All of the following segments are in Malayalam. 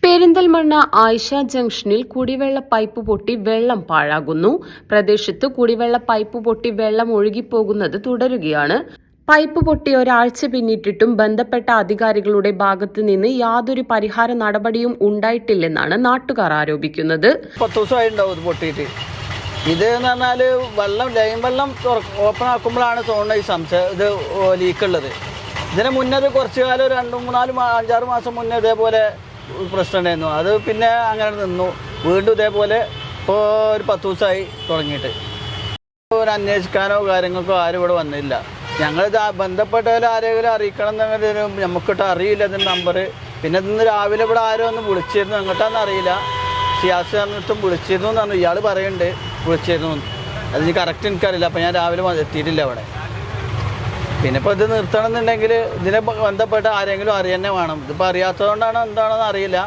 പെരിന്തൽമണ്ണ ആയിഷ ജംഗ്ഷനിൽ കുടിവെള്ള പൈപ്പ് പൊട്ടി വെള്ളം പാഴാകുന്നു. പ്രദേശത്ത് കുടിവെള്ള പൈപ്പ് പൊട്ടി വെള്ളം ഒഴുകിപ്പോകുന്നത് തുടരുകയാണ്. പൈപ്പ് പൊട്ടി ഒരാഴ്ച പിന്നിട്ടിട്ടും ബന്ധപ്പെട്ട അധികാരികളുടെ ഭാഗത്തു നിന്ന് യാതൊരു പരിഹാര നടപടിയും ഉണ്ടായിട്ടില്ലെന്നാണ് നാട്ടുകാർ ആരോപിക്കുന്നത്. 10 ദിവസമായിട്ടുണ്ടാവും ഇത് പൊട്ടിയിട്ട്. ഇത് എന്ന് പറഞ്ഞാൽ ലൈൻ വെള്ളം ഓപ്പൺ ആക്കുമ്പോഴാണ് തോന്നുന്നത് ഈ സംശയം ഇത് ലീക്കുള്ളത്. ഇതിന് മുന്നേ കുറച്ച് കാലം 2, 3, 4, 5, 6 മാസം മുന്നേ ഇതേപോലെ പ്രശ്നം ഉണ്ടായിരുന്നു. അത് പിന്നെ അങ്ങനെ നിന്നു. വീണ്ടും ഇതേപോലെ ഇപ്പോൾ ഒരു 10 ദിവസമായി തുടങ്ങിയിട്ട് ഒരു അന്വേഷിക്കാനോ കാര്യങ്ങൾക്കോ ആരും ഇവിടെ വന്നില്ല. ഞങ്ങളിത് ബന്ധപ്പെട്ടവരെ ആരെങ്കിലും അറിയിക്കണം എന്നുള്ളത് നമുക്കിട്ട് അറിയില്ല ഇതിൻ്റെ നമ്പർ. പിന്നെ ഇന്ന് രാവിലെ ഇവിടെ ആരോ ഒന്ന് വിളിച്ചിരുന്നു, എങ്ങോട്ടാന്ന് അറിയില്ല. സിയാസ് പറഞ്ഞിട്ടും വിളിച്ചിരുന്നു എന്ന് പറഞ്ഞു. ഇയാൾ പറയുന്നുണ്ട് വിളിച്ചിരുന്നു. അതിന് കറക്റ്റ് എനിക്കറിയില്ല. അപ്പോൾ ഞാൻ രാവിലെ എത്തിയിട്ടില്ല അവിടെ. പിന്നെ ഇപ്പോൾ ഇത് നിർത്തണമെന്നുണ്ടെങ്കിൽ ഇതിനെ ബന്ധപ്പെട്ട് ആരെങ്കിലും അറിയാൻ വേണം. ഇതിപ്പോൾ അറിയാത്തതുകൊണ്ടാണോ എന്താണെന്ന് അറിയില്ല.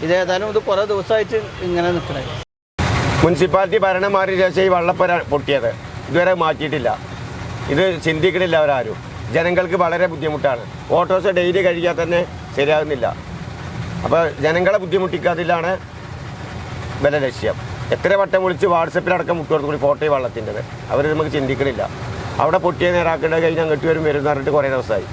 ഇതേതായാലും ഇത് കുറേ ദിവസമായിട്ട് ഇങ്ങനെ നിൽക്കുന്നത്. മുനിസിപ്പാലിറ്റി ഭരണം മാറിയ ശേഷം ഈ വള്ളപ്പര പൊട്ടിയത് ഇതുവരെ മാറ്റിയിട്ടില്ല. ഇത് ചിന്തിക്കണില്ല അവരാരും. ജനങ്ങൾക്ക് വളരെ ബുദ്ധിമുട്ടാണ്. ഓട്ടോസ് ഡെയിലി കഴിക്കാൻ തന്നെ ശരിയാകുന്നില്ല. അപ്പോൾ ജനങ്ങളെ ബുദ്ധിമുട്ടിക്കാതിലാണ് ഇവരുടെ ലക്ഷ്യം. എത്ര വട്ടം വിളിച്ച് വാട്സപ്പിലടക്കം മുട്ടുകൊടുത്തു കൂടി ഫോട്ടോ വള്ളത്തിൻ്റെത് അവർ നമുക്ക് ചിന്തിക്കണില്ല. അവിടെ പൊട്ടിയ നേരാക്കേണ്ടത് കഴിഞ്ഞ് അങ്ങോട്ട് വരും പറഞ്ഞിട്ട് കുറേ ദിവസമായി.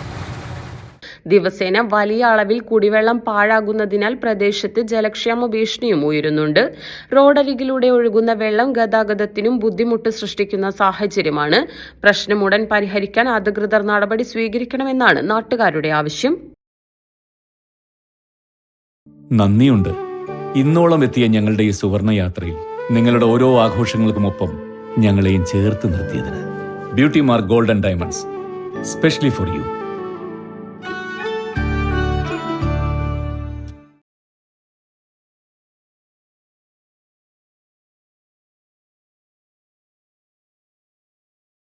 ദിവസേന വലിയ അളവിൽ കുടിവെള്ളം പാഴാകുന്നതിനാൽ പ്രദേശത്ത് ജലക്ഷാമ ഭീഷണിയും ഉയരുന്നുണ്ട്. റോഡരികിലൂടെ ഒഴുകുന്ന വെള്ളം ഗതാഗതത്തിനും ബുദ്ധിമുട്ട് സൃഷ്ടിക്കുന്ന സാഹചര്യമാണ്. പ്രശ്നം ഉടൻ പരിഹരിക്കാൻ അധികൃതർ നടപടി സ്വീകരിക്കണമെന്നാണ് നാട്ടുകാരുടെ ആവശ്യം. നന്ദിയുണ്ട്. ഇന്നോളം എത്തിയ ഞങ്ങളുടെ ഈ സുവർണ യാത്രയിൽ നിങ്ങളുടെ ഓരോ ആഘോഷങ്ങൾക്കുമൊപ്പം ഞങ്ങളെയും ചേർത്ത് നിർത്തിയതിന്. Beauty mark gold and diamonds, specially for U.